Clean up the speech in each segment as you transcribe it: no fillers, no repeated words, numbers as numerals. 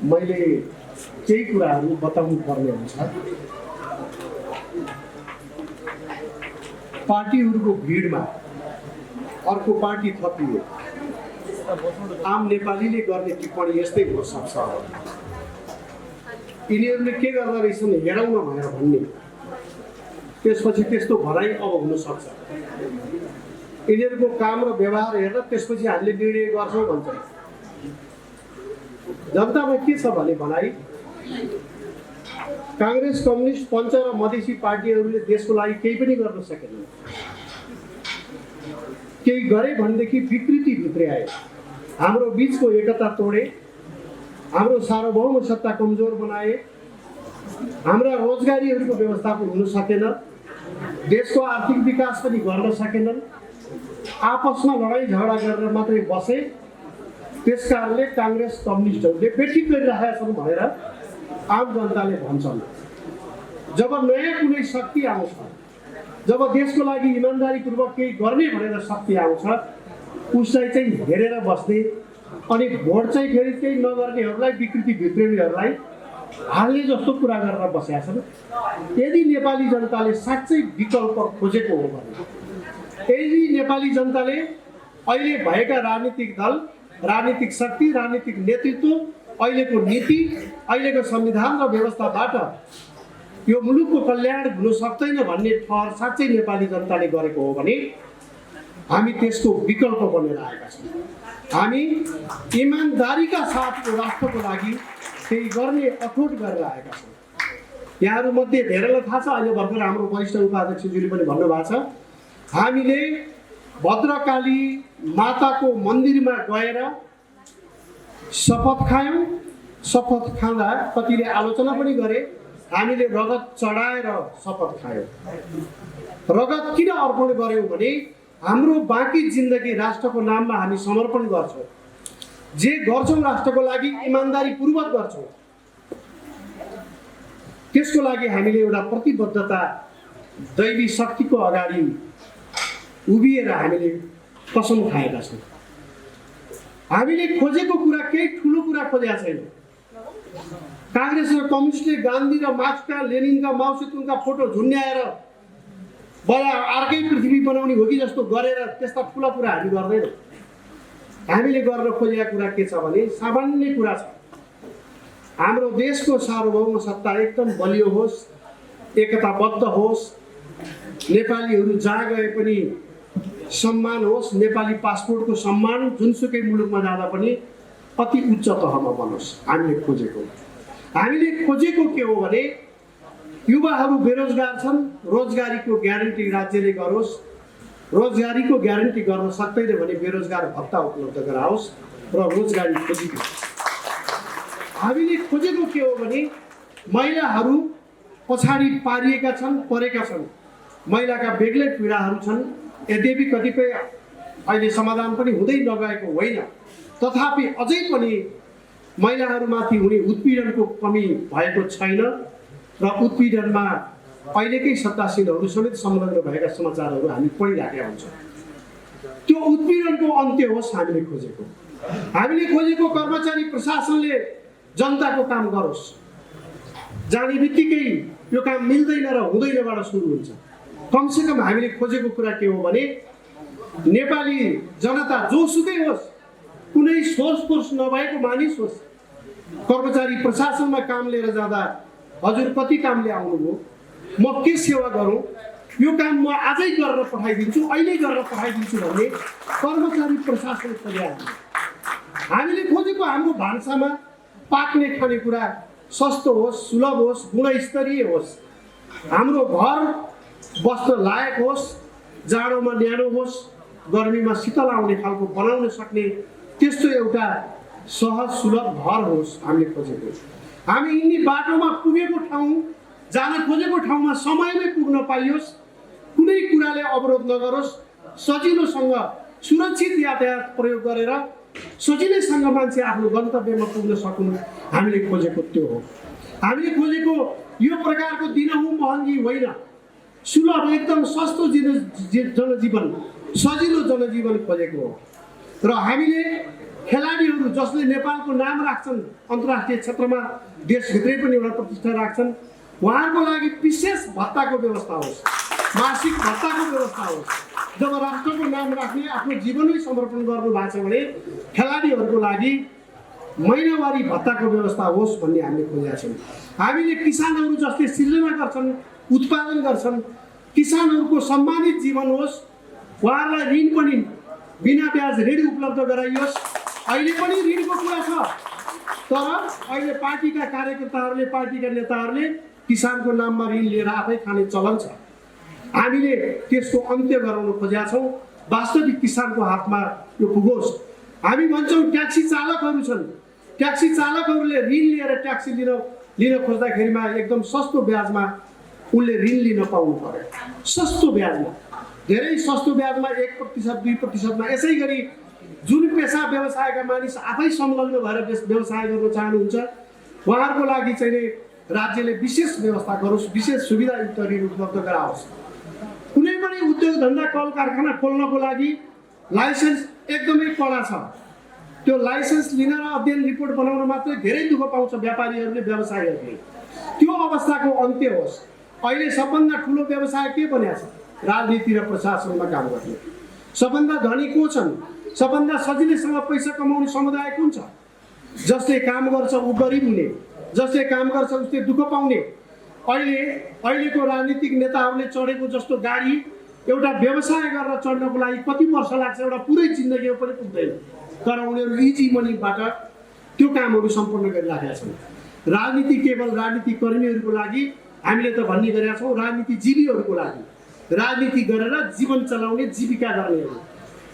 मैले केही कुराहरू बताउनु पर्ने हुन्छ। पार्टीहरूको भिडमा अर्को पार्टी थपियो, आम नेपालीले गर्ने टिप्पणी यस्तै हुन सक्छ, यिनीहरूले के गर्दा रहेछन् हेरौँ न भनेर भन्ने, त्यसपछि त्यस्तो भनाइ अब हुन सक्छ। यिनीहरूको काम र व्यवहार हेरेर त्यसपछि हामीले निर्णय गर्छौँ भन्छ। जनतामा के छ भने भनाइ, काङ्ग्रेस, कम्युनिस्ट, पञ्च र मधेसी पार्टीहरूले देशको लागि केही पनि गर्न सकेनन्। केही गरे भनेदेखि विकृति भित्रै आयो, हाम्रो बिचको एकता तोडे, हाम्रो सार्वभौम सत्ता कमजोर बनाए, हाम्रा रोजगारीहरूको व्यवस्थापन हुन सकेन, देशको आर्थिक विकास पनि गर्न सकेनन्, आपसमा लडाइँ झगडा गरेर मात्रै बसे। त्यस कारणले काङ्ग्रेस, कम्युनिस्टहरूले बेठिक गरिरहेका छन् भनेर आम जनताले भन्छन्। जब नयाँ कुनै शक्ति आउँछ, जब देशको लागि इमान्दारीपूर्वक केही गर्ने भनेर शक्ति आउँछ, उसलाई चाहिँ हेरेर बस्ने अनि भोट चाहिँ फेरि केही नगर्नेहरूलाई, विकृति भित्रिनेहरूलाई हाल्ने जस्तो कुरा गरेर बसेका छन्। यदि नेपाली जनताले साँच्चै विकल्प खोजेको हो भने, यदि नेपाली जनताले अहिले भएका राजनीतिक दल, राजनीतिक शक्ति, राजनीतिक नेतृत्व, अहिलेको नीति, अहिलेको संविधान र व्यवस्थाबाट यो मुलुकको कल्याण हुन सक्दैन भन्ने ठहर साँच्चै नेपाली जनताले गरेको हो भने हामी त्यसको विकल्प बनेर आएका छौँ। हामी इमान्दारीका साथ राष्ट्रको लागि केही गर्ने अठोट गरेर आएका छौँ। यहाँहरूमध्ये धेरैलाई थाहा छ, अहिले भर्खर हाम्रो वरिष्ठ उपाध्यक्षज्यूले पनि भन्नुभएको छ, हामीले भद्रकाली माताको मन्दिरमा गएर शपथ खायौँ। शपथ खाँदा कतिले आलोचना पनि गरे, हामीले रगत चढाएर शपथ खायौँ। रगत किन अर्पण गर्यौँ भने हाम्रो बाँकी जिन्दगी राष्ट्रको नाममा हामी समर्पण गर्छौँ। जे गर्छौँ राष्ट्रको लागि इमान्दारीपूर्वक गर्छौँ। त्यसको लागि हामीले एउटा प्रतिबद्धता, दैवी शक्तिको अगाडि उभिएर हामीले कसम खाएका छौँ। हामीले खोजेको कुरा केही ठुलो कुरा खोजेका छैन। काङ्ग्रेस र कम्युनिस्टले गान्धी र मार्क्सका, लेनिनका, माओ सेतुङका फोटो झुन्ड्याएर बडा अर्कै पृथ्वी बनाउने हो कि जस्तो गरेर त्यस्ता ठुला कुरा हामी गर्दैनौँ। हामीले गर्न खोजेका कुरा के छ भने सामान्य कुरा छ। हाम्रो देशको सार्वभौम सत्ता एकदम बलियो होस्, एकताबद्ध होस्, नेपालीहरू जहाँ गए पनि सम्मान होस्, नेपाली पासपोर्टको सम्मान जुनसुकै मुलुकमा जाँदा पनि अति उच्च तहमा बनोस्। हामीले खोजेको के हो भने युवाहरू बेरोजगार छन्, रोजगारीको ग्यारेन्टी राज्यले गरोस्। रोजगारीको ग्यारेन्टी गर्न सक्दैन भने बेरोजगार भत्ता उपलब्ध गराओस् र रोजगारी खोजियोस्। हामीले खोजेको के हो भने महिलाहरू पछाडि पारिएका छन्, परेका छन्। महिलाका बेग्लै पीडाहरू छन्। यद्यपि कतिपय अहिले समाधान पनि हुँदै नगएको होइन, तथापि अझै पनि महिलाहरूमाथि हुने उत्पीडनको कमी भएको छैन र उत्पीडनमा अहिलेकै सत्तासीनहरू समेत संलग्न भएका समाचारहरू हामी पढिराखेका हुन्छौँ। त्यो उत्पीडनको अन्त्य होस् हामीले खोजेको। हामीले खोजेको कर्मचारी प्रशासनले जनताको काम गरोस्। जाने बित्तिकै यो काम मिल्दैन र हुँदैनबाट सुरु हुन्छ। कमसेकम हामीले खोजेको कुरा के हो भने नेपाली जनता जोसुकै होस्, कुनै सोच फोर्स नभएको मानिस होस्, कर्मचारी प्रशासनमा काम लिएर जाँदा हजुर कति कामले आउनुभयो, म के सेवा गरौँ, यो काम म आजै गरेर पठाइदिन्छु, अहिले गरेर पठाइदिन्छु भन्ने कर्मचारी प्रशासन खोज्या। हामीले खोजेको हाम्रो भान्सामा पाक्ने खानेकुरा सस्तो होस्, सुलभ होस्, गुणस्तरीय होस्, हाम्रो घर बस्न लायक होस्, जाडोमा न्यानो होस्, गर्मीमा शीतल आउने खालको बनाउन सक्ने त्यस्तो एउटा सहज सुलभ घर होस् हामीले खोजेको। हामी यिनी बाटोमा पुगेको ठाउँ, जान खोजेको ठाउँमा समयमै पुग्न पाइयोस्, कुनै कुराले अवरोध नगरोस्, सजिलोसँग सुरक्षित यातायात प्रयोग गरेर सजिलैसँग मान्छे आफ्नो गन्तव्यमा पुग्न सकुन्। हामीले खोजेको त्यो हो। हामीले खोजेको यो प्रकारको दिनहुँ महँगी होइन, सुलभ एकदम सस्तो जनजीवन, सजिलो जनजीवन खोजेको हो। र हामीले खेलाडीहरू जसले नेपालको नाम राख्छन् अन्तर्राष्ट्रिय क्षेत्रमा देशभित्रै पनि एउटा प्रतिष्ठा राख्छन् उहाँहरूको लागि विशेष भत्ताको व्यवस्था होस्, मासिक भत्ताको व्यवस्था होस्। जब राष्ट्रको नाम राख्ने आफ्नो जीवनै समर्पण गर्नु भएको छ भने खेलाडीहरूको लागि महिनावारी भत्ताको व्यवस्था होस् भन्ने हामीले खोजेका छौँ। हामीले किसानहरू जसले सिर्जना गर्छन्, उत्पादन गर्छन्, किसानहरूको सम्मानित जीवन होस्, उहाँहरूलाई ऋण पनि बिना ब्याज ऋण उपलब्ध गराइयोस्। अहिले पनि ऋणको कुरा छ, तर अहिले पार्टीका कार्यकर्ताहरूले, पार्टीका नेताहरूले किसानको नाममा ऋण लिएर आफै खाने चलन छ। हामीले त्यसको अन्त्य गराउन खोजेका छौँ। वास्तविक किसानको हातमा यो पुगोस्। हामी भन्छौँ ट्याक्सी चालकहरू छन्, ट्याक्सी चालकहरूले ऋण लिएर ट्याक्सी लिन खोज्दाखेरिमा एकदम सस्तो ब्याजमा उनले ऋण लिन पाउनु पर्यो। सस्तो ब्याजमा, धेरै सस्तो ब्याजमा 1% 2%मा। यसै गरी जुन पेसा व्यवसायका मानिस आफै संलग्न भएर व्यवसाय गर्न चाहनुहुन्छ उहाँहरूको लागि चाहिँ राज्यले विशेष व्यवस्था गरोस्, विशेष सुविधायुक्त ऋण उपलब्ध गराओस्। कुनै पनि उद्योग धन्दा कल कारखाना खोल्नको लागि लाइसेन्स एकदमै कडा छ। त्यो लाइसेन्स लिन र अध्ययन रिपोर्ट बनाउन मात्रै धेरै दुःख पाउँछ व्यापारीहरूले, व्यवसायीहरूले। त्यो अवस्थाको अन्त्य होस्। अहिले सबभन्दा ठुलो व्यवसाय के बन्या छ? राजनीति र प्रशासनमा काम गर्ने। सबभन्दा धनी को छन्? सबभन्दा सजिलैसँग पैसा कमाउने समुदाय कुन छ? जसले काम गर्छ ऊ गरिब हुने, जसले काम गर्छ उसले दुःख पाउने। अहिलेको राजनीतिक नेताहरूले चढेको जस्तो गाडी एउटा व्यवसाय गरेर चढ्नको लागि कति वर्ष लाग्छ, एउटा पुरै जिन्दगीमा पनि पुग्दैन। तर उनीहरू इजी मनीबाट त्यो कामहरू सम्पन्न गरिराखेका छन्। राजनीति केवल राजनीति कर्मीहरूको लागि हामीले त भन्ने गरेका छौँ, राजनीतिजीवीहरूको लागि, राजनीति गरेर जीवन चलाउने, जीविका गर्नेहरू।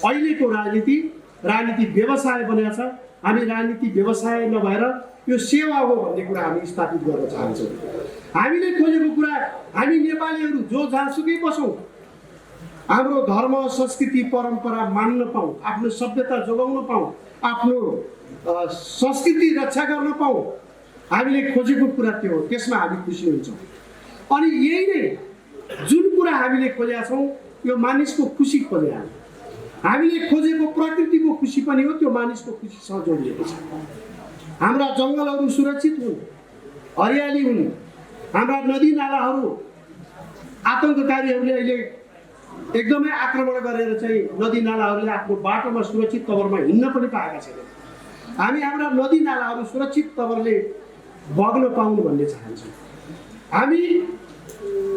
अहिलेको राजनीति व्यवसाय बनेको छ। हामी राजनीति व्यवसाय नभएर यो सेवा हो भन्ने कुरा हामी स्थापित गर्न चाहन्छौँ। हामीले खोजेको कुरा, हामी नेपालीहरू जो जहाँसुकै बसौँ हाम्रो धर्म, संस्कृति, परम्परा मान्न पाऊँ, आफ्नो सभ्यता जोगाउन पाऊँ, आफ्नो संस्कृति रक्षा गर्न पाऊँ, हामीले खोजेको कुरा त्यो हो। त्यसमा हामी खुसी हुन्छौँ। अनि यही नै जुन कुरा हामीले खोजेका छौँ यो मानिसको खुसी खोजेका छौँ। हामीले खोजेको प्रकृतिको खुसी पनि हो, त्यो मानिसको खुसीसँग जोडिएको छ। हाम्रा जङ्गलहरू सुरक्षित हुन्, हरियाली हुन्, हाम्रा नदी नालाहरू आतङ्ककारीहरूले अहिले एकदमै आक्रमण गरेर चाहिँ नदी नालाहरूले आफ्नो बाटोमा सुरक्षित तवरमा हिँड्न पनि पाएका छैनन्। हामी हाम्रा नदी नालाहरू सुरक्षित तवरले बग्न पाउनु भन्ने चाहन्छौँ। हामी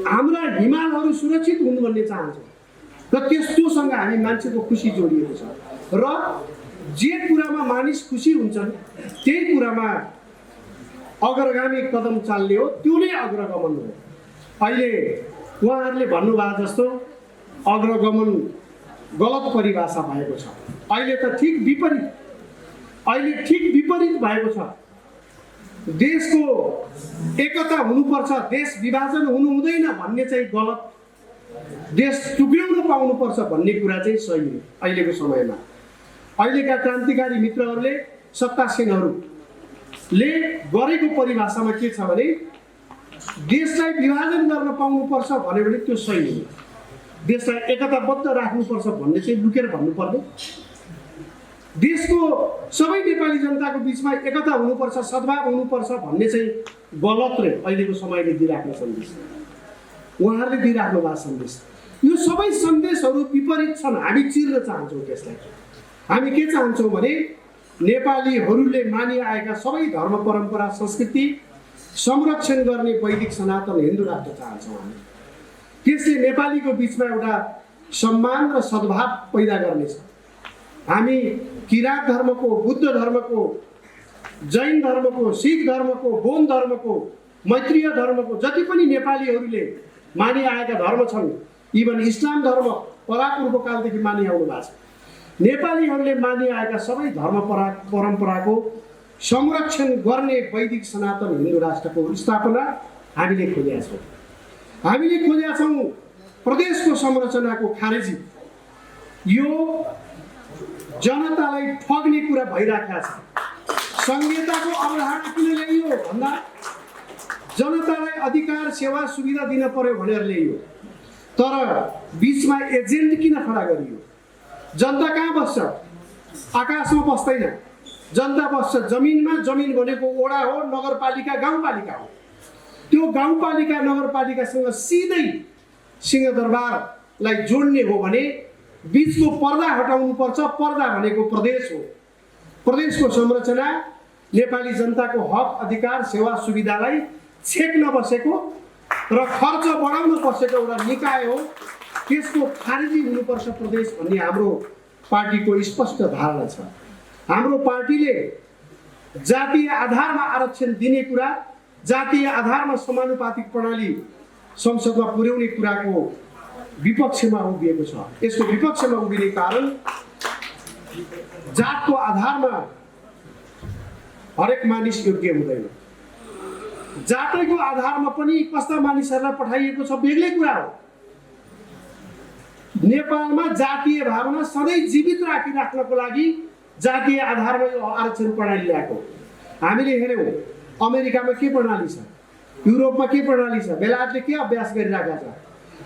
हाम्रा हिमालहरू सुरक्षित हुनु भन्ने चाहन्छौँ र त्यस्तोसँग हामी मान्छेको खुसी जोडिएको छ। र जे कुरामा मानिस खुसी हुन्छन् त्यही कुरामा अग्रगामी कदम चाल्ने हो, त्यो नै अग्रगमन हो। अहिले उहाँहरूले भन्नुभएको जस्तो अग्रगमन गलत परिभाषा भएको छ। अहिले त ठिक विपरीत भएको छ। देशको एकता हुनुपर्छ, देश विभाजन हुनु हुँदैन भन्ने चाहिँ गलत, देश टुक्र्याउन पाउनुपर्छ भन्ने कुरा चाहिँ सही हो। अहिलेको समयमा अहिलेका क्रान्तिकारी मित्रहरूले, सत्तासीनहरूले गरेको परिभाषामा के छ भने देशलाई विभाजन गर्न पाउनुपर्छ भन्यो भने त्यो सही हो। देशलाई एकताबद्ध राख्नुपर्छ भन्ने चाहिँ लुकेर भन्नुपर्ने। देशको सबै नेपाली जनताको बिचमा एकता हुनुपर्छ, सद्भाव हुनुपर्छ भन्ने चाहिँ गलत रे अहिलेको समयले दिइराख्ने सन्देश, उहाँहरूले दिइराख्नु भएको सन्देश। यो सबै सन्देशहरू विपरीत छन्। हामी चिर्न चाहन्छौँ त्यसलाई। हामी के चाहन्छौँ भने नेपालीहरूले मानिआएका सबै धर्म, परम्परा, संस्कृति संरक्षण गर्ने वैदिक सनातन हिन्दू राष्ट्र चाहन्छौँ हामी। त्यसले नेपालीको बिचमा एउटा सम्मान र सद्भाव पैदा गर्नेछ। हामी किराँत धर्मको, बुद्ध धर्मको, जैन धर्मको, सिख धर्मको, बौद्ध धर्मको, मैत्रीय धर्मको जति पनि नेपालीहरूले मानिआएका धर्म छन्, इभन इस्लाम धर्म परापूर्व कालदेखि मानिआउनु भएको छ। नेपालीहरूले मानिआएका सबै धर्म परम्पराको संरक्षण गर्ने वैदिक सनातन हिन्दू राष्ट्रको स्थापना हामीले खोजेका छौँ। हामीले खोजेका छौँ प्रदेशको संरचनाको खारेजी। यो जनतालाई ठग्ने कुरा भइराखेको छ। संहिताको अवधारणा किन ल्याइयो भन्दा जनतालाई अधिकार, सेवा, सुविधा दिन पर्यो भनेर ल्याइयो। तर बिचमा एजेन्ट किन खडा गरियो? जनता कहाँ बस्छ? आकाशमा बस्दैन, जनता बस्छ जमिनमा, जमिन भनेको वडा हो, नगरपालिका, गाउँपालिका हो। त्यो गाउँपालिका नगरपालिकासँग सिधै सिंहदरबारलाई जोड्ने हो भने बीचको पर्दा हटाउनु पर्छ। पर्दा भनेको प्रदेश हो। प्रदेशको संरचना नेपाली जनताको हक अधिकार सेवा सुविधालाई छेक्न बसेको र खर्च बढाउन बसेको एउटा निकाय हो। त्यसको खारिजी हुनुपर्छ प्रदेश भन्ने हाम्रो पार्टीको स्पष्ट धारणा छ। हाम्रो पार्टीले जातीय आधारमा आरक्षण दिने कुरा, जातीय आधारमा समानुपातिक प्रणाली संसदमा पुर्याउने कुराको विपक्षमा उभिएको छ। यसको विपक्षमा उभिने कारण जातको आधारमा हरेक मानिस योग्य हुँदैन। जातैको आधारमा पनि कस्ता मानिसहरूलाई पठाइएको छ बेग्लै कुरा हो। नेपालमा जातीय भावना सधैँ जीवित राख्नको लागि जातीय आधारमा यो आरक्षण प्रणाली ल्याएको। हामीले हेऱ्यौँ अमेरिकामा के प्रणाली छ, युरोपमा के प्रणाली छ, बेलायतले के अभ्यास गरिरहेका छ।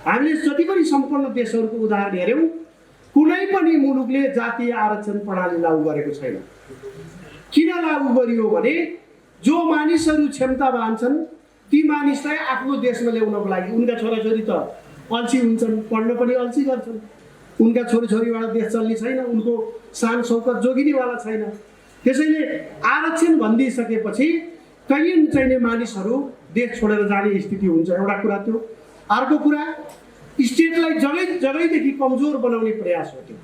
हामीले जति पनि सम्पन्न देशहरूको उदाहरण हेऱ्यौँ, कुनै पनि मुलुकले जातीय आरक्षण प्रणाली लागू गरेको छैन। किन लागू गरियो भने जो मानिसहरू क्षमतावान छन् ती मानिसलाई आफ्नो देशमा ल्याउनको लागि उनका छोराछोरी त अल्छी हुन्छन्, पढ्न पनि अल्छी गर्छन्, उनका छोरीछोरीबाट देश चल्ने छैन, उनको शान शौकत जोगिनेवाला छैन। त्यसैले आरक्षण भनिदिइसकेपछि कैयन चाहिने मानिसहरू देश छोडेर जाने स्थिति हुन्छ। एउटा कुरा त्यो। अर्को कुरा, स्टेटलाई जगैदेखि कमजोर बनाउने प्रयास हो। त्यो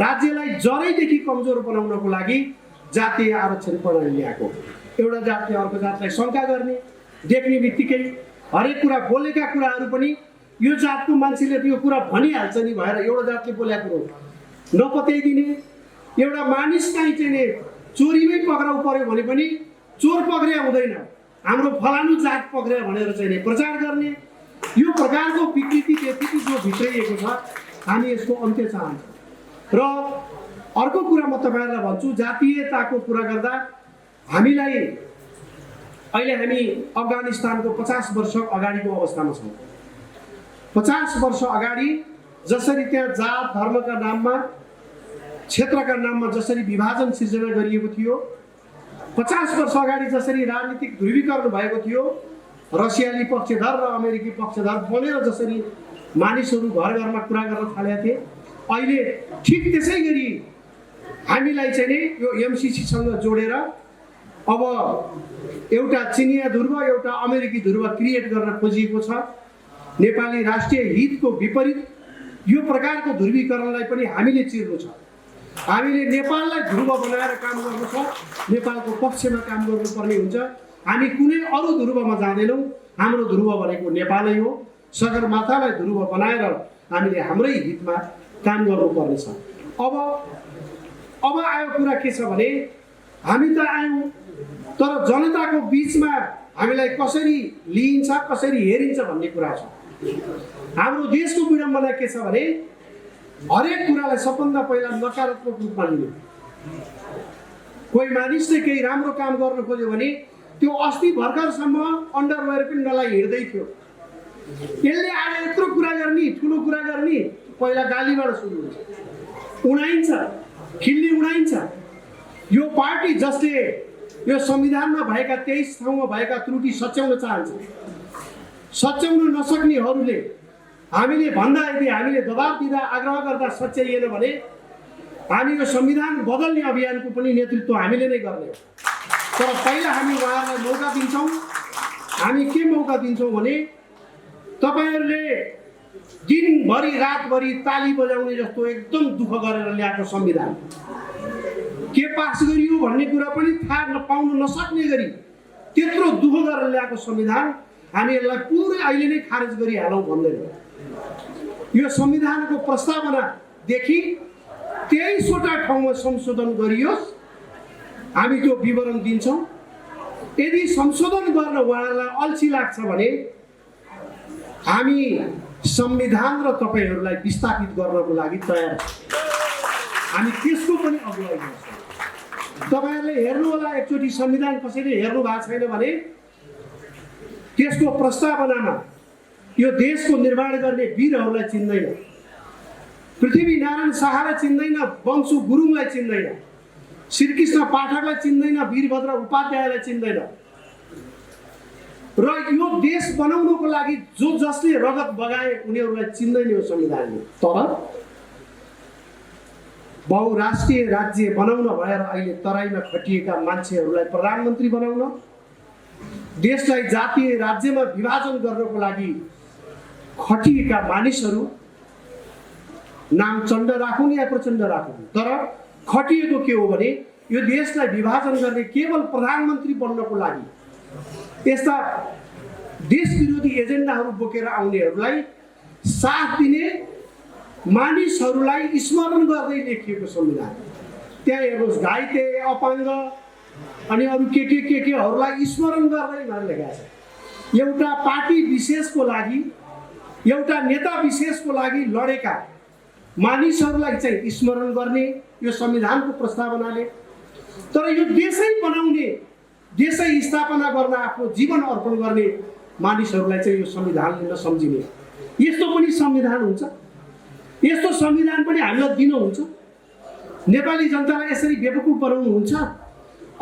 राज्यलाई जरैदेखि कमजोर बनाउनको लागि जातीय आरक्षण प्रणाली ल्याएको। एउटा जातले अर्को जातलाई शङ्का गर्ने, देख्ने बित्तिकै हरेक कुरा बोलेका कुराहरू पनि यो जातको मान्छेले यो कुरा भनिहाल्छ नि भएर एउटा जातले बोलेको कुरो नपत्याइदिने। एउटा मानिस काहीँ चाहिँ चोरीमै पक्राउ पर्यो भने पनि चोर पक्रिया हुँदैन, हाम्रो फलानु जात पक्रिया भनेर चाहिँ प्रचार गर्ने। यो प्रकारको विकृति व्यक्ति जो भित्रिएको छ, हामी यसको अन्त्य चाहन्छौँ। र अर्को कुरा म तपाईँहरूलाई भन्छु, जातीयताको कुरा गर्दा हामीलाई अहिले हामी अफगानिस्तानको 50 वर्ष अगाडिको अवस्थामा छौँ। 50 वर्ष अगाडि जसरी त्यहाँ जात धर्मका नाममा, क्षेत्रका नाममा जसरी विभाजन सिर्जना गरिएको थियो, 50 वर्ष अगाडि जसरी राजनीतिक ध्रुवीकरण भएको थियो, रसियाली पक्षधर र अमेरिकी पक्षधर बनेर जसरी मानिसहरू घर घरमा कुरा गर्न थालेका थिए, अहिले ठिक त्यसै गरी हामीलाई चाहिँ नि यो एमसिसीसँग जोडेर अब एउटा चिनिया ध्रुव, एउटा अमेरिकी ध्रुव क्रिएट गर्न खोजिएको छ। नेपाली राष्ट्रिय हितको विपरीत यो प्रकारको ध्रुवीकरणलाई पनि हामीले चिर्नु छ। हामीले नेपाललाई ध्रुव बनाएर काम गर्नु छ, नेपालको पक्षमा काम गर्नुपर्ने हुन्छ। हामी कुनै अरू ध्रुवमा जाँदैनौँ, हाम्रो ध्रुव भनेको नेपालै हो। सगरमाथालाई ध्रुव बनाएर हामीले हाम्रै हितमा काम गर्नुपर्ने छ। अब आयो कुरा के छ भने हामी त आयौँ, तर जनताको बिचमा हामीलाई कसरी लिइन्छ, कसरी हेरिन्छ भन्ने कुरा छ। हाम्रो देशको विडम्बना के छ भने हरेक कुरालाई सबभन्दा पहिला नकारात्मक रूपमा लिने। कोही मानिसले केही राम्रो काम गर्न खोज्यो भने त्यो अस्ति भर्खरसम्म अन्डरवेयर पनि नलाई हिँड्दै थियो, यसले आएर यत्रो कुरा गर्ने, ठुलो कुरा गर्ने, पहिला गालीबाट सुरु हुन्छ, उडाइन्छ, खिल्ली उडाइन्छ। यो पार्टी जसले यो संविधानमा भएका 23 ठाउँमा भएका त्रुटि सच्याउन चाहन्छ, सच्याउन नसक्नेहरूले हामीले भन्दा यदि हामीले दबाब दिँदा आग्रह गर्दा सच्याइएन भने हामी यो संविधान बदल्ने अभियानको पनि नेतृत्व हामीले नै गर्ने हो। तर पहिला हामी उहाँहरूलाई मौका दिन्छौँ। हामी के मौका दिन्छौँ भने तपाईँहरूले दिनभरि रातभरि ताली बजाउने जस्तो एकदम दुःख गरेर ल्याएको संविधान के पास गरियो भन्ने कुरा पनि थाहा पाउन नसक्ने गरी त्यत्रो दुःख गरेर ल्याएको संविधान हामी यसलाई पुरै अहिले नै खारेज गरिहालौँ भन्दैनौँ। यो संविधानको प्रस्तावनादेखि 23वटा ठाउँमा संशोधन गरियोस्, हामी त्यो विवरण दिन्छौँ। यदि संशोधन गर्न उहाँहरूलाई अल्छी लाग्छ भने हामी संविधान र तपाईँहरूलाई विस्थापित गर्नको लागि तयार छौँ। हामी त्यसको पनि अगुवाई गर्छौँ। तपाईँहरूले हेर्नु होला, एकचोटि संविधान कसैले हेर्नु भएको छैन भने त्यसको प्रस्तावनामा यो देशको निर्माण गर्ने वीरहरूलाई चिन्दैन, पृथ्वी नारायण शाहलाई चिन्दैन, वंशु गुरुङलाई चिन्दैन, श्रीकृष्ण पाठकलाई चिन्दैन, वीरभद्र उपाध्यायलाई चिन्दैन। र यो देश बनाउनको लागि जसले रगत बगाए उनीहरूलाई चिन्दैन यो संविधानले। तर बहुराष्ट्रिय राज्य बनाउन भएर अहिले तराईमा खटिएका मान्छेहरूलाई प्रधानमन्त्री बनाउन, देशलाई जातीय राज्यमा विभाजन गर्नको लागि खटिएका मानिसहरू नाम चण्ड राखुन् या प्रचण्ड राखुन्, तर खटिएको के हो भने यो देशलाई विभाजन गर्ने केवल प्रधानमन्त्री बन्नको लागि यस्ता देश विरोधी एजेन्डाहरू बोकेर आउनेहरूलाई साथ दिने मानिसहरूलाई स्मरण गर्दै लेखिएको संविधान। त्यहाँ हेर्नुहोस्, घाइते, अपाङ्ग अनि अरू केहरूलाई स्मरण गर्दै लेखेको छ। एउटा पार्टी विशेषको लागि, एउटा नेता विशेषको लागि लडेका मानिसहरूलाई चाहिँ स्मरण गर्ने यो संविधानको प्रस्तावनाले। तर यो देशै बनाउने, देशै स्थापना गर्न आफ्नो जीवन अर्पण गर्ने मानिसहरूलाई चाहिँ यो संविधानले नसम्झिने, यस्तो पनि संविधान हुन्छ? यस्तो संविधान पनि हामीलाई दिनुहुन्छ? नेपाली जनतालाई यसरी बेवकुफ बनाउनुहुन्छ?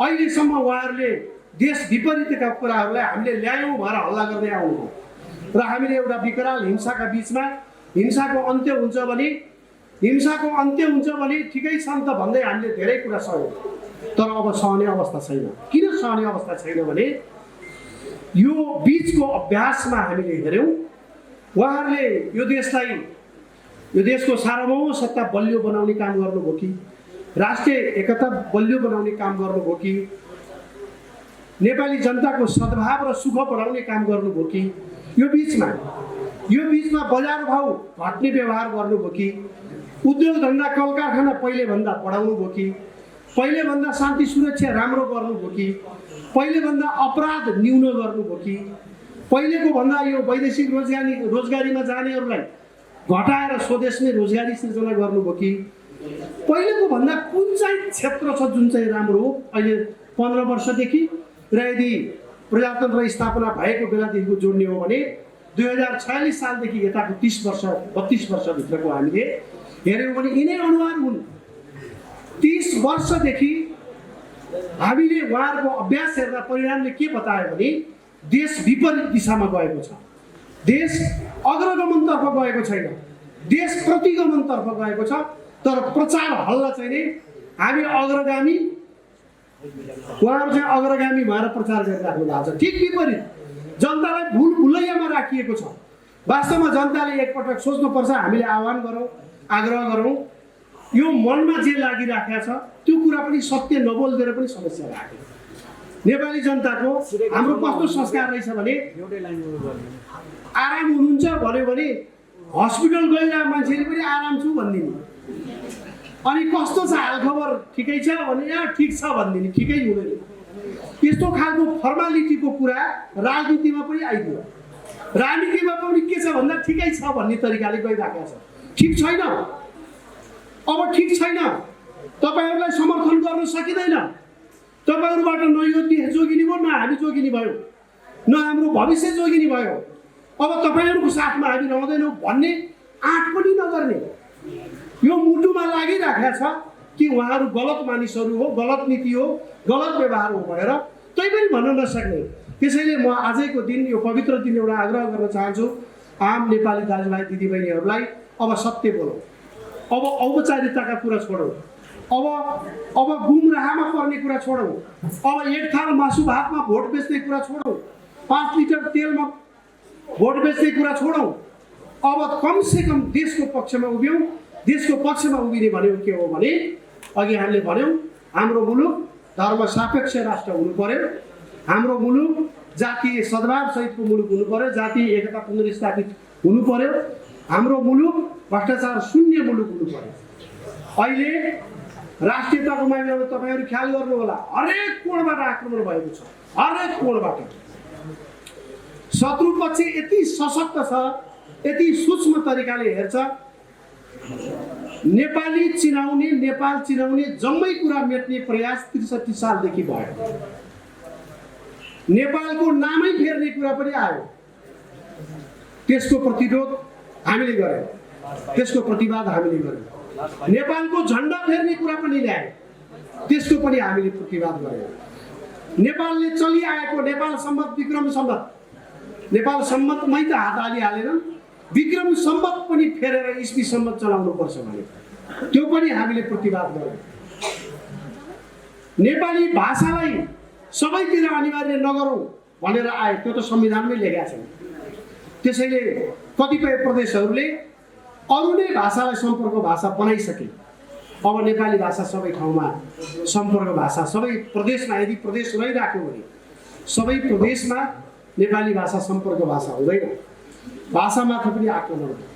अहिलेसम्म उहाँहरूले देश विपरीतका कुराहरूलाई हामीले ल्यायौँ भएर हल्ला गर्दै आउनु र हामीले एउटा विकराल हिंसाका बिचमा हिंसाको अन्त्य हुन्छ भने ठिकै छ त भन्दै हामीले धेरै कुरा सहयौँ। तर अब सहने अवस्था छैन। किन सहने अवस्था छैन भने यो बीचको अभ्यासमा हामीले हेऱ्यौँ, उहाँहरूले यो देशको सार्वभौम सत्ता बलियो बनाउने काम गर्नुभयो कि, राष्ट्रिय एकता बलियो बनाउने काम गर्नुभयो कि, नेपाली जनताको सद्भाव र सुख बढाउने काम गर्नुभयो कि, यो बीचमा बजार भाउ घट्ने व्यवहार गर्नुभयो कि, उद्योग धन्दा कल कारखाना पहिलेभन्दा बढाउनु भयो कि, पहिलेभन्दा शान्ति सुरक्षा राम्रो गर्नुभयो कि, पहिलेभन्दा अपराध न्यून गर्नुभयो कि, पहिलेको भन्दा यो वैदेशिक रोजगारीमा जानेहरूलाई घटाएर स्वदेशमै रोजगारी सृजना गर्नुभयो कि, पहिलेको भन्दा कुन चाहिँ क्षेत्र छ जुन चाहिँ राम्रो हो अहिले 15 वर्षदेखि र यदि प्रजातन्त्र स्थापना भएको बेलादेखिको जोड्ने हो भने 2046 सालदेखि यताको 30 वर्ष 32 वर्षभित्रको हामीले हेऱ्यौँ भने यिनै अनुहार हुन्। 30 वर्षदेखि हामीले उहाँहरूको अभ्यास हेर्दा परिणामले के बतायो भने देश विपरीत दिशामा गएको छ। देश अग्रगमनतर्फ गएको छैन, देश प्रतिगमनतर्फ गएको छ। तर प्रचार हल्ला चाहिँ नि हामी अग्रगामी, उहाँहरू चाहिँ अग्रगामी भएर प्रचार गरिराख्नु भएको छ। ठिक विपरीत जनतालाई भुलैयामा राखिएको छ। वास्तवमा जनताले एकपटक सोच्नुपर्छ, हामीले आह्वान गरौँ, आग्रह गरौँ, यो मनमा जे लागिराखेको छ त्यो कुरा पनि सत्य नबोलिदिएर पनि समस्या राख्यो। नेपाली जनताको हाम्रो कस्तो संस्कार रहेछ भने आराम हुनुहुन्छ भन्यो भने हस्पिटल गइरहेको मान्छेले पनि आराम छु भनिदिने, अनि कस्तो छ हालखबर ठिकै छ भने यहाँ ठिक छ भनिदिने, ठिकै हुँदैन। यस्तो खालको फर्मालिटीको कुरा राजनीतिमा पनि आइदियो। राजनीतिमा पनि के छ भन्दा ठिकै छ भन्ने तरिकाले गइरहेको छ। ठिक छैन, अब ठिक छैन, तपाईँहरूलाई समर्थन गर्न सकिँदैन। तपाईँहरूबाट न यो देश जोगिने भयो, न हामी जोगिने भयो, न हाम्रो भविष्य जोगिने भयो। अब तपाईँहरूको साथमा हामी रहँदैनौँ भन्ने आँट पनि नगर्ने, यो मुटुमा लागिराखेको छ कि उहाँहरू गलत मानिसहरू हो, गलत नीति हो, गलत व्यवहार हो भनेर तै पनि भन्न नसक्ने। त्यसैले म आजैको दिन, यो पवित्र दिन एउटा आग्रह गर्न चाहन्छु आम नेपाली दाजुभाइ दिदीबहिनीहरूलाई, अब सत्य बोलौँ, अब औपचारिकताका कुरा छोडौँ, अब गुमराहमा पर्ने कुरा छोडौँ, अब एक थाल मासु भातमा भोट बेच्ने कुरा छोडौँ, 5 लिटर तेलमा भोट बेच्ने कुरा छोडौँ। अब कमसे कम देशको पक्षमा उभियौँ। देशको पक्षमा उभिने भनेको के हो भने अघि हामीले भन्यौँ, हाम्रो मुलुक धर्म सापेक्ष राष्ट्र हुनु पर्यो, हाम्रो मुलुक जातीय सद्भाव सहितको मुलुक हुनु पर्यो, जातीय एकता पुनर्स्थापित हुनु पर्यो, हाम्रो मुलुक भ्रष्टाचार शून्य मुलुक हुनु पर्यो। अहिले राष्ट्रियताको मामिलामा तपाईँहरू ख्याल गर्नु होला, हरेक कोणबाट आक्रमण भएको छ, हरेक कोणबाट। शत्रु पक्ष यति सशक्त छ, यति सूक्ष्म तरिकाले हेर्छ, नेपाल चिनाउने जम्मै कुरा मेट्ने प्रयास 63 सालदेखि भयो। नेपालको नामै फेर्ने कुरा पनि आयो, त्यसको प्रतिरोध हामीले गर्यौँ, त्यसको प्रतिवाद हामीले गर्यौँ। नेपालको झन्डा फेर्ने कुरा पनि ल्यायो, त्यसको पनि हामीले प्रतिवाद गर्यौँ। नेपालले चलिआएको नेपाल सम्मत विक्रम सम्मत, नेपाल सम्मतमै त हात हालिहालेन, विक्रम सम्मत पनि फेरेर इस्वी सम्मत चलाउनुपर्छ भने त्यो पनि हामीले प्रतिवाद गर्यौँ। नेपाली भाषालाई सबैतिर अनिवार्य नगरौँ भनेर आयो, त्यो त संविधानमै लेखेको छ। त्यसैले कतिपय प्रदेशहरूले अरू नै भाषालाई सम्पर्क भाषा बनाइसके। अब नेपाली भाषा सबै ठाउँमा सम्पर्क भाषा, सबै प्रदेशमा यदि प्रदेश रहिराख्यो भने सबै प्रदेशमा नेपाली भाषा सम्पर्क भाषा हुँदैन। भाषामाथि पनि आक्रमण भयो,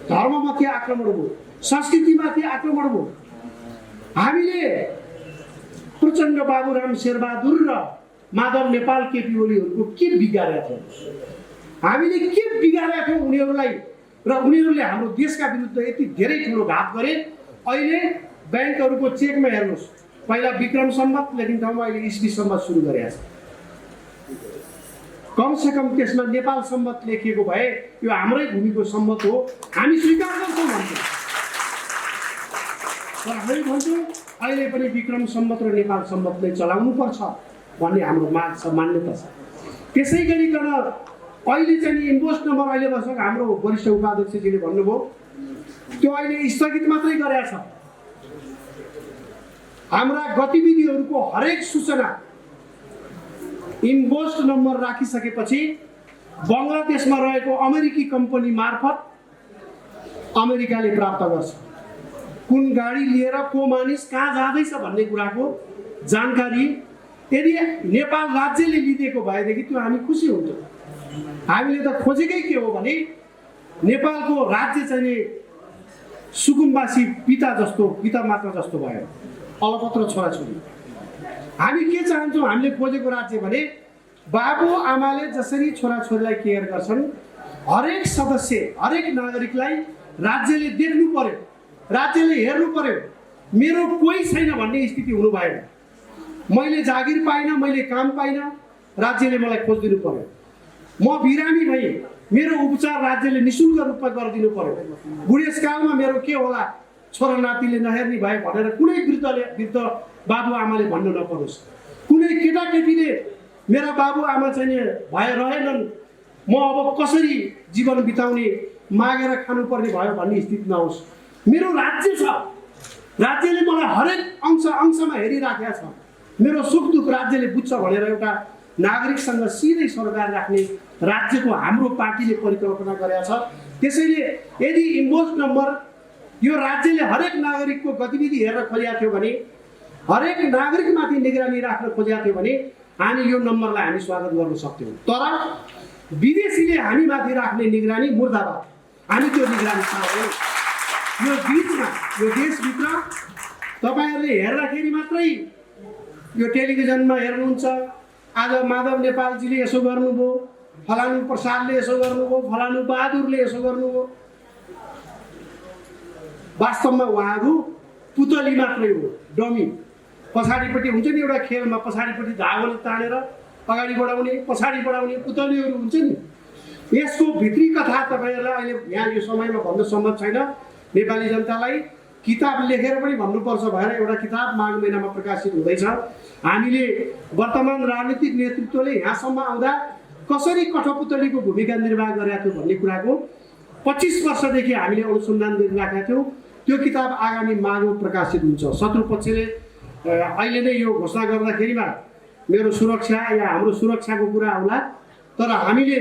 धर्ममाथि आक्रमण भयो, संस्कृतिमाथि आक्रमण भयो। हामीले प्रचण्ड बाबुराम शेरबहादुर र माधव नेपाल केपी ओलीहरूको के बिगारेका थियौँ? हामीले के बिगारेका थियौँ उनीहरूलाई? र उनीहरूले हाम्रो देशका विरुद्ध यति धेरै ठुलो घात गरे। अहिले ब्याङ्कहरूको चेकमा हेर्नुहोस्, पहिला विक्रम सम्मत लेखिने ठाउँमा अहिले इस्वी सम्मत सुरु गरेका छ। कमसेकम त्यसमा नेपाल सम्मत लेखिएको भए यो हाम्रै भूमिको सम्मत हो, हामी स्वीकार गर्छौँ भन्छौँ। तर हामी भन्छौँ अहिले पनि विक्रम सम्मत र नेपाल सम्मतले चलाउनुपर्छ भन्ने हाम्रो माग छ, मान्यता छ। त्यसै गरिकन अहिले चाहिँ इन्भोइस नम्बर अहिले वर्षको हाम्रो वरिष्ठ उपाध्यक्षजीले भन्नुभयो त्यो अहिले स्थगित मात्रै गरेका छ। हाम्रा गतिविधिहरूको हरेक सूचना इन्भोइस नम्बर राखिसकेपछि बङ्गलादेशमा रहेको अमेरिकी कम्पनी मार्फत अमेरिकाले प्राप्त गर्छ। कुन गाडी लिएर को मानिस कहाँ जाँदैछ भन्ने कुराको जानकारी यदि नेपाल राज्यले लिदिएको भएदेखि त्यो हामी खुसी हुन्थ्यौँ। हामीले त खोजेकै के हो भने नेपालको राज्य चाहिँ सुकुम्बासी पिता जस्तो, पिता मात्र जस्तो भयो, अलपत्र छोराछोरी। हामी के चाहन्छौँ? हामीले खोजेको राज्य भने बाबु आमाले जसरी छोराछोरीलाई केयर गर्छन्, हरेक सदस्य, हरेक नागरिकलाई राज्यले देख्नु पर्यो, राज्यले हेर्नु पर्यो। मेरो कोही छैन भन्ने स्थिति हुनु भएन। मैले जागिर पाइनँ, मैले काम पाइनँ, राज्यले मलाई खोजिदिनु पर्यो। म बिरामी भएँ, मेरो उपचार राज्यले निःशुल्क रूपमा गरिदिनु पर्यो। बुढेसकालमा मेरो के होला, छोरा नातिले नहेर्ने भए भनेर कुनै वृद्ध बाबुआमाले भन्नु नपरोस्। कुनै केटाकेटीले मेरा बाबुआमा चाहिँ भए रहेनन्, म अब कसरी जीवन बिताउने, मागेर खानुपर्ने भयो भन्ने स्थिति नहोस्। मेरो राज्य छ, राज्यले मलाई हरेक अंशमा हेरिराखेको छ। मेरो सुख दुःख राज्यले बुझ्छ भनेर एउटा नागरिकसँग सिधै सरकार राख्ने राज्यको हाम्रो पार्टीले परिकल्पना गरेको छ। त्यसैले यदि इन्भोइस नम्बर यो राज्यले हरेक नागरिकको गतिविधि हेरेर खोजेको थियो भने, हरेक नागरिकमाथि निगरानी राख्न खोजेको थियो भने हामी यो नम्बरलाई हामी स्वागत गर्न सक्थ्यौँ। तर विदेशीले हामीमाथि राख्ने निगरानी मुर्दाबाद, हामी त्यो निगरानी चाहँदैनौँ। यो बिचमा, यो देशभित्र तपाईँहरूले हेर्दाखेरि मात्रै यो टेलिभिजनमा हेर्नुहुन्छ, आज माधव नेपालजीले यसो गर्नुभयो, फलानु प्रसादले यसो गर्नुभयो, फलानु बहादुरले यसो गर्नुभयो। वास्तवमा उहाँहरू पुतली मात्रै हो, डमी। पछाडिपट्टि हुन्छ नि एउटा खेलमा, पछाडिपट्टि धागोले तानेर अगाडि बढाउने, पछाडि बढाउने पुतलीहरू हुन्छ नि। यसको भित्री कथा तपाईँहरूलाई अहिले यहाँ यो समयमा भन्न सम्भव छैन। नेपाली जनतालाई किताब लेखेर पनि भन्नुपर्छ भएर एउटा किताब माघ महिनामा प्रकाशित हुँदैछ। हामीले वर्तमान राजनीतिक नेतृत्वले यहाँसम्म आउँदा कसरी कठपुतलीको भूमिका निर्वाह गरेका थियो भन्ने कुराको 25 वर्षदेखि हामीले अनुसन्धान गरिराखेका थियौँ। त्यो किताब आगामी माघमा प्रकाशित हुन्छ। शत्रुपक्षले अहिले नै यो घोषणा गर्दाखेरिमा मेरो सुरक्षा या हाम्रो सुरक्षाको कुरा आउला, तर हामीले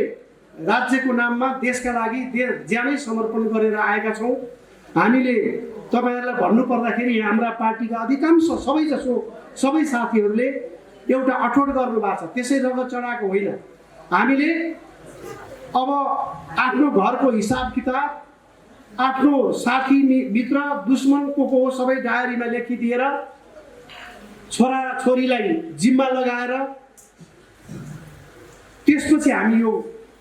राज्यको नाममा देशका लागि ज्यानै समर्पण गरेर आएका छौँ। हामीले तपाईँहरूलाई भन्नुपर्दाखेरि हाम्रा पार्टीका अधिकांश सबै साथीहरूले एउटा अठोट गर्नुभएको छ। त्यसै रगत चढाएको होइन। हामीले अब आफ्नो घरको हिसाब किताब, आफ्नो साथी मित्र दुश्मन को हो सबै डायरीमा लेखिदिएर छोरा छोरीलाई जिम्मा लगाएर त्यसपछि हामी यो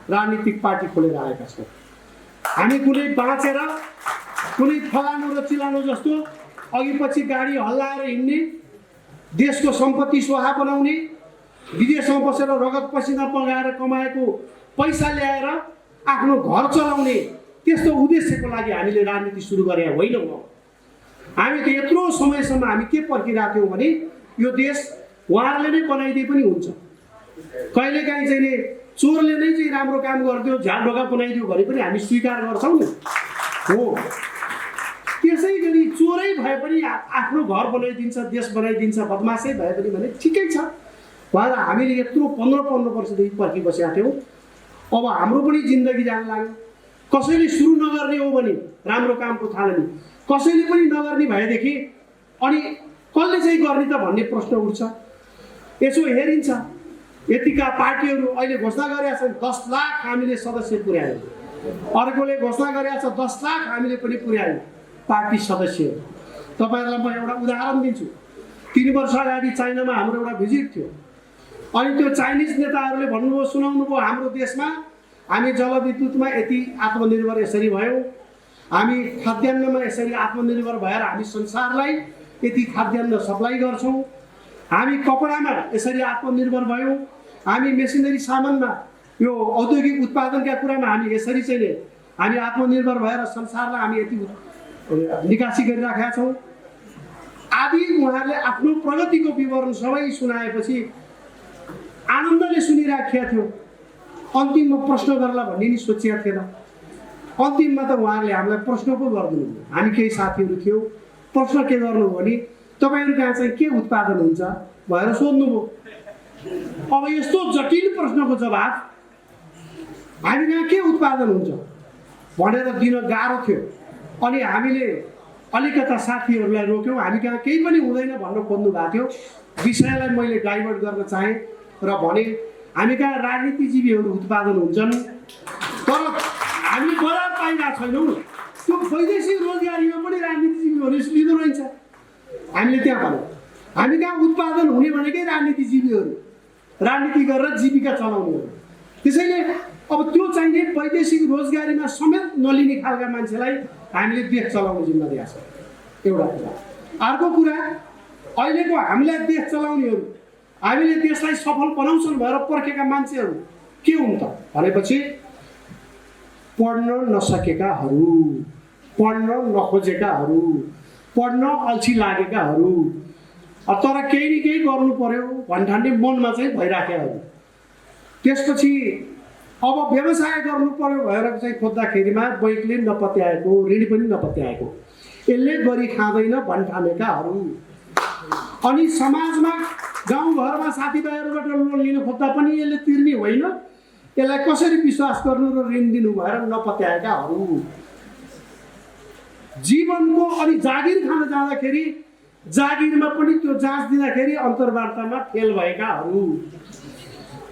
राजनीतिक पार्टी खोलेर आएका छौँ। हामी कुनै बाँचेर कुनै फलानु र चिलानु जस्तो अघि पछि गाडी हल्लाएर हिँड्ने, देशको सम्पत्ति स्वाहा बनाउने, विदेशमा बसेर रगत पसिना बगाएर कमाएको पैसा ल्याएर आफ्नो घर चलाउने त्यस्तो उद्देश्यको लागि हामीले राजनीति सुरु गरेका होइनौँ। हामी त यत्रो समयसम्म हामी के पर्खिरहेको थियौँ भने यो देश उहाँहरूले नै बनाइदिए पनि हुन्छ। कहिलेकाहीँ चाहिँ नि चोरले नै चाहिँ राम्रो काम गरिदियो, झाल ढोका बनाइदियो भने पनि हामी स्वीकार गर्छौँ नि। हो, त्यसै गरी चोरै भए पनि आफ्नो घर बनाइदिन्छ, देश बनाइदिन्छ, बदमासै भए पनि भने ठिकै छ। उहाँलाई हामीले यत्रो 15 वर्षदेखि पर्खिबसेका थियौँ। अब हाम्रो पनि जिन्दगी जान लाग्यो। कसैले सुरु नगर्ने हो भने राम्रो कामको थालनी, कसैले पनि नगर्ने भएदेखि अनि कसले चाहिँ गर्ने त भन्ने प्रश्न उठ्छ। यसो हेरिन्छ, यतिका पार्टीहरू अहिले घोषणा गरेका छन् 10 लाख हामीले सदस्य पुर्यायौँ, अर्कोले घोषणा गरेका छ 10 लाख हामीले पनि पुर्यायौँ पार्टी सदस्य। तपाईँहरूलाई म एउटा उदाहरण दिन्छु। 3 वर्ष अगाडि चाइनामा हाम्रो एउटा भिजिट थियो। अनि त्यो चाइनिज नेताहरूले भन्नुभयो, सुनाउनु भयो, हाम्रो देशमा हामी जलविद्युतमा यति आत्मनिर्भर यसरी भयौँ, हामी खाद्यान्नमा यसरी आत्मनिर्भर भएर हामी संसारलाई यति खाद्यान्न सप्लाई गर्छौँ, हामी कपडामा यसरी आत्मनिर्भर भयौँ, हामी मेसिनरी सामानमा यो औद्योगिक उत्पादनका कुरामा हामी यसरी चाहिँ हामी आत्मनिर्भर भएर संसारलाई हामी यति निकासी गरिराखेका छौँ आदि। उहाँहरूले आफ्नो प्रगतिको विवरण सबै सुनाएपछि आनन्दले सुनिराखेका थियो। अन्तिममा प्रश्न गर्ला भन्ने नि सोचिएको थिएन। अन्तिममा त उहाँहरूले हामीलाई प्रश्न पो गरिदिनु भयो। हामी केही साथीहरू थियौँ, प्रश्न के गर्नु भने तपाईँहरू कहाँ चाहिँ के उत्पादन हुन्छ भनेर सोध्नुभयो। अब यस्तो जटिल प्रश्नको जवाब हामी कहाँ के उत्पादन हुन्छ भनेर दिन गाह्रो थियो। अनि हामीले अलिकता साथीहरूलाई रोक्यौँ, हामी कहाँ केही पनि हुँदैन भन्न खोज्नु भएको थियो। विषयलाई मैले डाइभर्ट गर्न चाहेँ र भने हामी कहाँ राजनीतिजीवीहरू उत्पादन हुन्छन्, तर हामी बजार पाइरहेको छैनौँ। त्यो वैदेशिक रोजगारीमा पनि राजनीतिजीवीहरू लिँदो रहेछ। हामीले त्यहाँ भन्यौँ हामी कहाँ उत्पादन हुने भनेकै राजनीतिजीवीहरू, राजनीति गरेर जीविका चलाउनेहरू। त्यसैले अब त्यो चाहिने वैदेशिक रोजगारीमा समेत नलिने खालका मान्छेलाई हामीले देश चलाउने जिम्मा दिएको छ, एउटा कुरा। अर्को कुरा, अहिलेको हामीलाई देश चलाउनेहरू, हामीले देशलाई सफल बनाउँछन् भनेर पर्खेका मान्छेहरू के हुन् त भनेपछि पढ्न नसकेकाहरू, पढ्न नखोजेकाहरू, पढ्न अल्छी लागेकाहरू, तर केही न केही गर्नु पर्यो भन्ठान्ने मनमा चाहिँ भइराखेकाहरू। त्यसपछि अब व्यवसाय गर्नु पर्यो भएर चाहिँ खोज्दाखेरिमा बैंकले नपत्याएको, ऋण पनि नपत्याएको, यसले गरी खाँदैन भन्ठानेकाहरू। अनि समाजमा गाउँघरमा साथीभाइहरूबाट लोन लिन खोज्दा पनि यसले तिर्ने होइन, यसलाई कसरी विश्वास गर्नु र ऋण दिनु भएर नपत्याएकाहरू। जीवनको अनि जागिर खान जाँदाखेरि जागिरमा पनि त्यो जाँच दिँदाखेरि अन्तर्वार्तामा फेल भएकाहरू,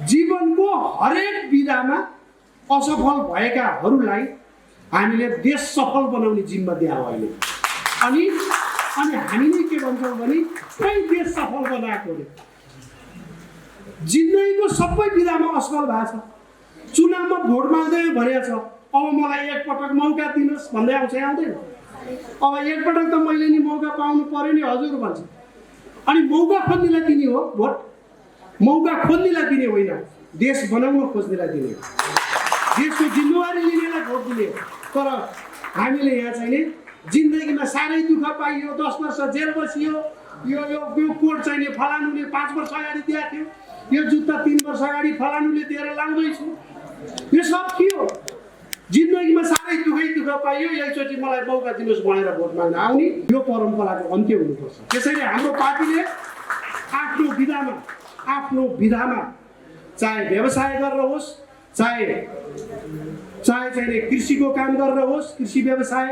जीवनको हरेक विधामा असफल भएकाहरूलाई हामीले देश सफल बनाउने जिम्मा दियौँ अहिले। अनि हामीले के भन्छौँ भने कहीँ देश सफल बनाएको अरे। जिन्दगीको सबै विधामा असफल भएको छ। चुनावमा भोट माग्दै भनेको छ, अब मलाई एकपटक मौका दिनुहोस् भन्दै आउँछ, आउँदैन। अब एकपटक त मैले नि मौका पाउनु पर्यो नि हजुर भन्छ। अनि मौका खोज्नेलाई दिने हो भोट, मौका खोज्नेलाई दिने होइन, देश बनाउन खोज्नेलाई दिने, देशको जिम्मेवारी लिनेलाई भोट दिने। तर हामीले यहाँ चाहिँ जिन्दगीमा साह्रै दुःख पाइयो, 10 वर्ष जेल बसियो, यो कोट चाहिँ फलानुले 5 वर्ष अगाडि दिएको थियो, यो जुत्ता 3 वर्ष अगाडि फलानुले दिएर लाउँदैछु, यो सब के हो? जिन्दगीमा साह्रै दुःख पाइयो, एकचोटि मलाई मौका दिनुहोस् भनेर भोट माग्न आउने, यो परम्पराको अन्त्य हुनुपर्छ। त्यसैले हाम्रो पार्टीले आफ्नो विधामा चाहे व्यवसाय गरेर होस्, चाहे चाहिँ कृषिको काम गरेर होस्, कृषि व्यवसाय,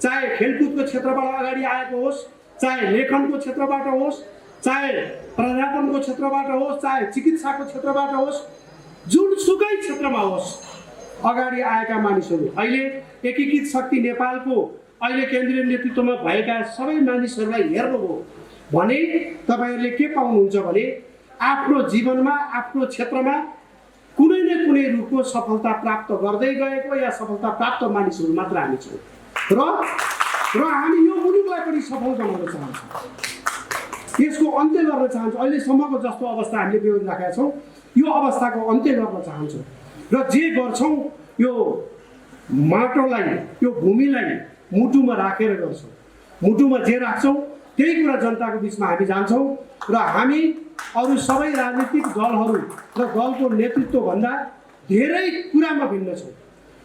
चाहे खेलकुदको क्षेत्रबाट अगाडि आएको होस्, चाहे लेखनको क्षेत्रबाट होस्, चाहे प्राध्यापनको क्षेत्रबाट होस्, चाहे चिकित्साको क्षेत्रबाट होस्, जुनसुकै क्षेत्रमा होस्, अगाडि आएका मानिसहरू अहिले एकीकृत शक्ति नेपालको अहिले केन्द्रीय नेतृत्वमा भएका सबै मानिसहरूलाई हेर्नुभयो भने तपाईहरूले के पाउनुहुन्छ भने आफ्नो जीवनमा, आफ्नो क्षेत्रमा कुनै न कुनै रूपको सफलता प्राप्त गर्दै गएको या सफलता प्राप्त मानिसहरू मात्र हामी छौँ र हामी यो मुलुकलाई पनि सफल बनाउन चाहन्छौँ, यसको अन्त्य गर्न चाहन्छौँ। अहिलेसम्मको जस्तो अवस्था हामीले बेहोरिराखेका छौँ, यो अवस्थाको अन्त्य गर्न चाहन्छौँ र जे गर्छौँ यो माटोलाई, यो भूमिलाई मुटुमा राखेर गर्छौँ। मुटुमा जे राख्छौँ त्यही कुरा जनताको बिचमा हामी जान्छौँ र हामी अरू सबै राजनीतिक दलहरू र दलको नेतृत्वभन्दा धेरै कुरामा भिन्न छौँ।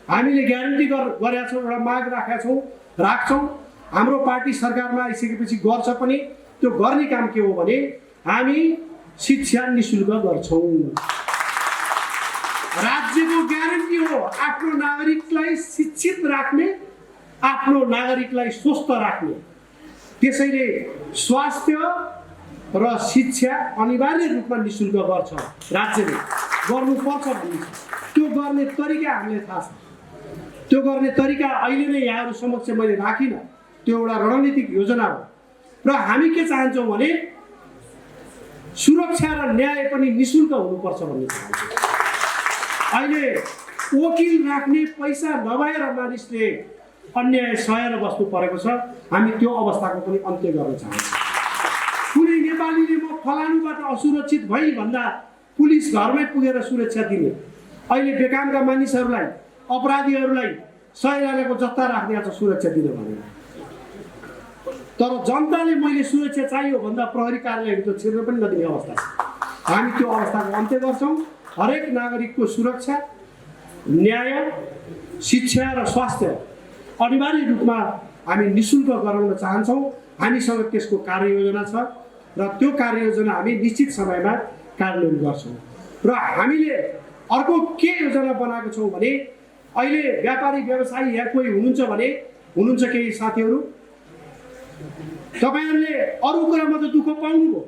हामीले ग्यारेन्टी गरेका छौँ, एउटा माग राखेका छौँ, राख्छौँ। हाम्रो पार्टी सरकारमा आइसकेपछि गर्छ पनि। त्यो गर्ने काम के हो भने हामी शिक्षा निःशुल्क गर्छौँ। राज्यको ग्यारेन्टी हो आफ्नो नागरिकलाई शिक्षित राख्ने, आफ्नो नागरिकलाई स्वस्थ राख्ने। त्यसैले स्वास्थ्य र शिक्षा अनिवार्य रूपमा निःशुल्क गर्छ राज्यले, गर्नुपर्छ भन्ने छ। त्यो गर्ने तरिका हामीलाई थाहा छ। त्यो गर्ने तरिका अहिले नै यहाँहरू समक्ष मैले राखिनँ। त्यो एउटा रणनीतिक योजना हो र हामी के चाहन्छौँ भने सुरक्षा र न्याय पनि निःशुल्क हुनुपर्छ भन्ने चाहन्छौँ। अहिले वकिल राख्ने पैसा नभएर मानिसले अन्याय सहेर बस्नु परेको छ। हामी त्यो अवस्थाको पनि अन्त्य गर्न चाहन्छौँ। कुनै नेपालीले म फलानुबाट असुरक्षित भई भन्दा पुलिस घरमै पुगेर सुरक्षा दिने, अहिले बेकामका मानिसहरूलाई, अपराधीहरूलाई सहिरालेको जत्ता राख्ने छ सुरक्षा दिने भनेर। तर जनताले मैले सुरक्षा चाहियो भन्दा प्रहरी कार्यालयभित्र छिर्न पनि नदिने अवस्था छ। हामी त्यो अवस्थाको अन्त्य गर्छौँ। हरेक नागरिकको सुरक्षा, न्याय, शिक्षा र स्वास्थ्य अनिवार्य रूपमा हामी निःशुल्क गराउन चाहन्छौँ। हामीसँग त्यसको कार्ययोजना छ र त्यो कार्ययोजना हामी निश्चित समयमा कार्यान्वयन गर्छौँ। र हामीले अर्को के योजना बनाएको छौँ भने अहिले व्यापारी व्यवसायी यहाँ कोही हुनुहुन्छ भने, हुनुहुन्छ केही साथीहरू, तपाईँहरूले अरू कुरामा त दुःख पाउनुभयो,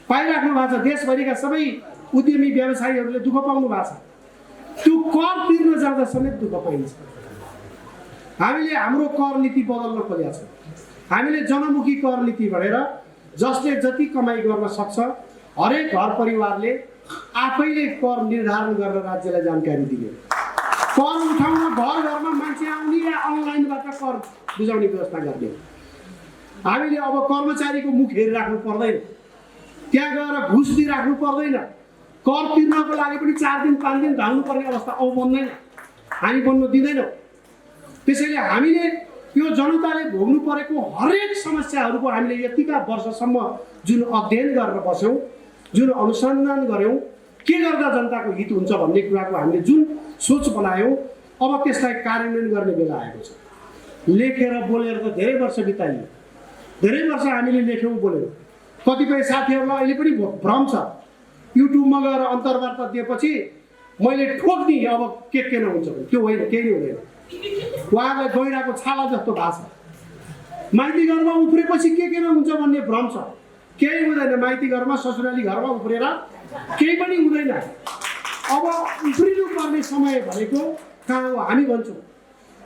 पाइराख्नु भएको छ। देशभरिका सबै उद्यमी व्यवसायीहरूले दुःख पाउनु भएको छ। त्यो कर तिर्न जाँदा समेत दुःख पाइन्छ। हामीले हाम्रो कर नीति बदल्न खोजेका छौँ। हामीले जनमुखी कर नीति भनेर जसले जति कमाइ गर्न सक्छ हरेक घर परिवारले आफैले कर निर्धारण गरेर राज्यलाई जानकारी दिने, कर उठाउन घर घरमा मान्छे आउने या अनलाइनबाट कर बुझाउने व्यवस्था गर्ने। हामीले अब कर्मचारीको मुख हेरिराख्नु पर्दैन, त्यहाँ गएर घुस दिइराख्नु पर्दैन, कर तिर्नको लागि पनि 4 दिन 5 दिन धाउनु पर्ने अवस्था अब बन्दैन, हामी बन्नु दिँदैनौँ। त्यसैले हामीले यो जनताले भोग्नु परेको हरेक समस्याहरूको हामीले यतिका वर्षसम्म जुन अध्ययन गरेर बस्यौँ, जुन अनुसन्धान गऱ्यौँ, के गर्दा जनताको हित हुन्छ भन्ने कुराको हामीले जुन सोच बनायौँ, अब त्यसलाई कार्यान्वयन गर्ने बेला आएको छ। लेखेर बोलेर त धेरै वर्ष बिताइयो, धेरै वर्ष हामीले लेख्यौँ, बोल्यौँ। कतिपय साथीहरूलाई अहिले पनि भ्रम छ, युट्युबमा गएर अन्तर्वार्ता दिएपछि मैले ठोक्दिएँ अब के नहुन्छ भने। त्यो होइन, केही हुँदैन। उहाँलाई गैँडाको छाला जस्तो भएको छ। माइती घरमा उफ्रेपछि के नहुन्छ भन्ने भ्रम छ। केही हुँदैन। माइती घरमा, ससुराली घरमा उफ्रेर केही पनि हुँदैन। अब उफ्रिनु पर्ने समय भनेको कहाँ हो? हामी भन्छौँ।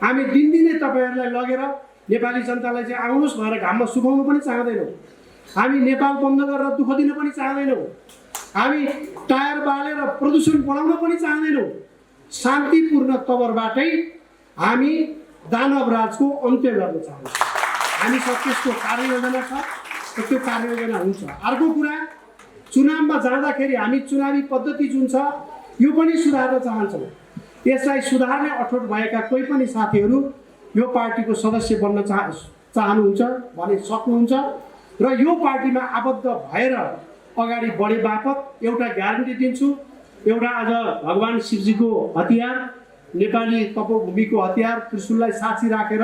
हामी दिनदिनै तपाईँहरूलाई लगेर नेपाली जनतालाई चाहिँ आउनुहोस् भनेर घाममा सुकाउनु पनि चाहँदैनौँ। हामी नेपाल बन्द गरेर दुःख दिन पनि चाहँदैनौँ। हामी टायर बालेर प्रदूषण बढाउन पनि चाहँदैनौँ। शान्तिपूर्ण तवरबाटै हामी दानवराजको अन्त्य गर्न चाहन्छौँ। हामीसँग त्यसको कार्ययोजना छ र त्यो कार्ययोजना हुन्छ। अर्को कुरा, चुनावमा जाँदाखेरि हामी चुनावी पद्धति जुन छ यो पनि सुधार्न चाहन्छौँ। यसलाई सुधार्ने अठोट भएका कोही पनि साथीहरू यो पार्टीको सदस्य बन्न चाहनुहुन्छ भने सक्नुहुन्छ र यो पार्टीमा आबद्ध भएर अगाडि बढे बापत एउटा ग्यारेन्टी दिन्छु। एउटा आज भगवान शिवजीको हतियार, नेपाली तपोभूमिको हतियार त्रिशूललाई साक्षी राखेर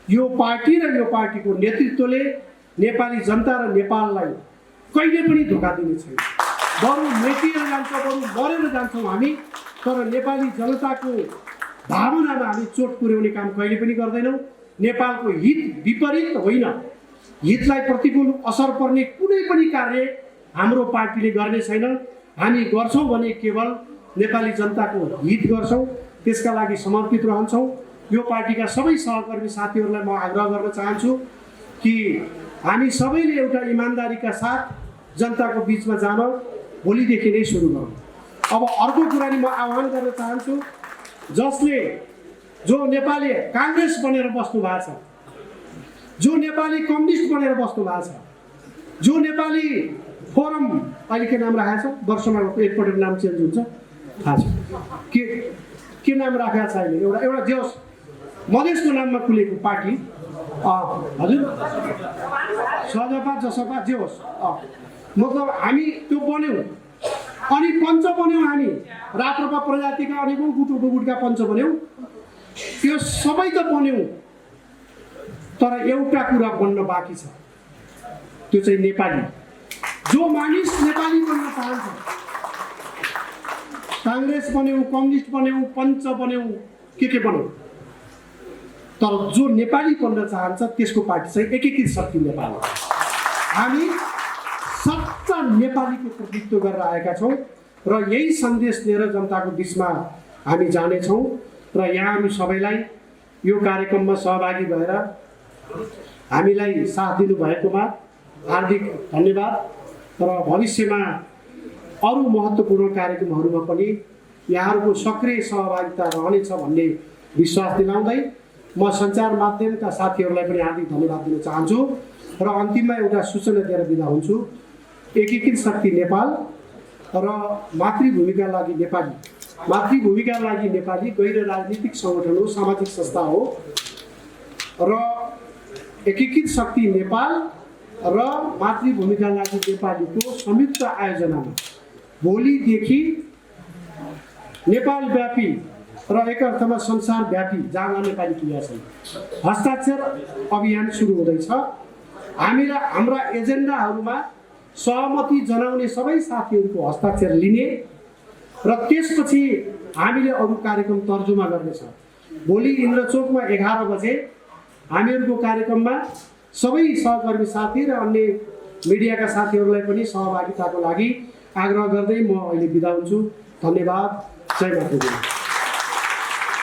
यो पार्टी र यो पार्टीको नेतृत्वले नेपाली जनता र नेपाललाई कहिले पनि धोका दिने छैन। बरु मेटिएर जान्छ, बरु मरेर जान्छौँ हामी, तर नेपाली जनताको भावनामा हामी चोट पुर्याउने काम कहिले पनि गर्दैनौँ। नेपालको हित विपरीत होइन, हितलाई प्रतिकूल असर पर्ने कुनै पनि कार्य हाम्रो पार्टीले गर्ने छैन। हामी गर्छौँ भने केवल नेपाली जनताको हित गर्छौँ, त्यसका लागि समर्पित रहन्छौँ। यो पार्टीका सबै सहकर्मी साथीहरूलाई म आग्रह गर्न चाहन्छु कि हामी सबैले एउटा इमान्दारीका साथ जनताको बिचमा जान भोलिदेखि नै सुरु गरौँ। अब अर्को कुरा नि म आह्वान गर्न चाहन्छु, जो नेपाली काङ्ग्रेस बनेर बस्नु भएको छ, जो नेपाली कम्युनिस्ट बनेर बस्नु भएको छ, जो नेपाली फोरम अहिले के नाम राखेको छ, वर्षमा एकपल्ट नाम चेन्ज हुन्छ, थाहा छ के नाम राखेको छ अहिले, एउटा जे होस् मधेसको नाममा खुलेको पार्टी, हजुर सजपा जसपा जे होस् मतलब हामी त्यो बन्यौँ अनि पञ्च बन्यौँ हामी राप्रपा प्रजातिका अनेकौँ गुटका पञ्च बन्यौँ त्यो सबै त बन्यौँ तर एउटा कुरा बन्न बाँकी छ त्यो चाहिँ नेपाली जो मानिस नेपाली बन्न चाहन्छ काङ्ग्रेस बन्यौँ कम्युनिस्ट बन्यौँ पञ्च बन्यौँ के बन्यौँ तर जो नेपाली बन्न चाहन्छ त्यसको पार्टी चाहिँ एकीकृत शक्ति नेपाल हो हामी सच्चा नेपालीको प्रतिनिधित्व गरेर आएका छौँ र यही सन्देश लिएर जनताको बिचमा हामी जानेछौँ र यहाँहरू सबैलाई यो कार्यक्रममा सहभागी भएर हामीलाई साथ दिनुभएकोमा हार्दिक धन्यवाद र भविष्यमा अरू महत्त्वपूर्ण कार्यक्रमहरूमा पनि यहाँहरूको सक्रिय सहभागिता रहनेछ भन्ने विश्वास दिलाउँदै म सञ्चार माध्यमका साथीहरूलाई पनि हार्दिक धन्यवाद दिन चाहन्छु र अन्तिममा एउटा सूचना दिएर बिदा हुन्छु एकीकृत शक्ति नेपाल र मातृभूमिका लागि नेपाली गैर राजनीतिक सङ्गठन हो सामाजिक संस्था हो र एकीकृत शक्ति नेपाल र मातृभूमिका लागि नेपालीको संयुक्त आयोजनामा भोलिदेखि नेपालव्यापी र एक अर्थमा संसारव्यापी जागा नेपाली क्रिया छन् हस्ताक्षर अभियान सुरु हुँदैछ हाम्रा एजेन्डाहरूमा सहमति जनाउने सबै साथीहरूको हस्ताक्षर लिने र त्यसपछि हामीले अरू कार्यक्रम तर्जुमा गर्नेछ भोलि इन्द्रचोकमा 11 बजे हामीहरूको कार्यक्रममा सबै सहकर्मी साथी र अन्य मिडियाका साथीहरूलाई पनि सहभागिताको लागि आग्रह गर्दै म अहिले बिदा हुन्छु धन्यवाद जय माता।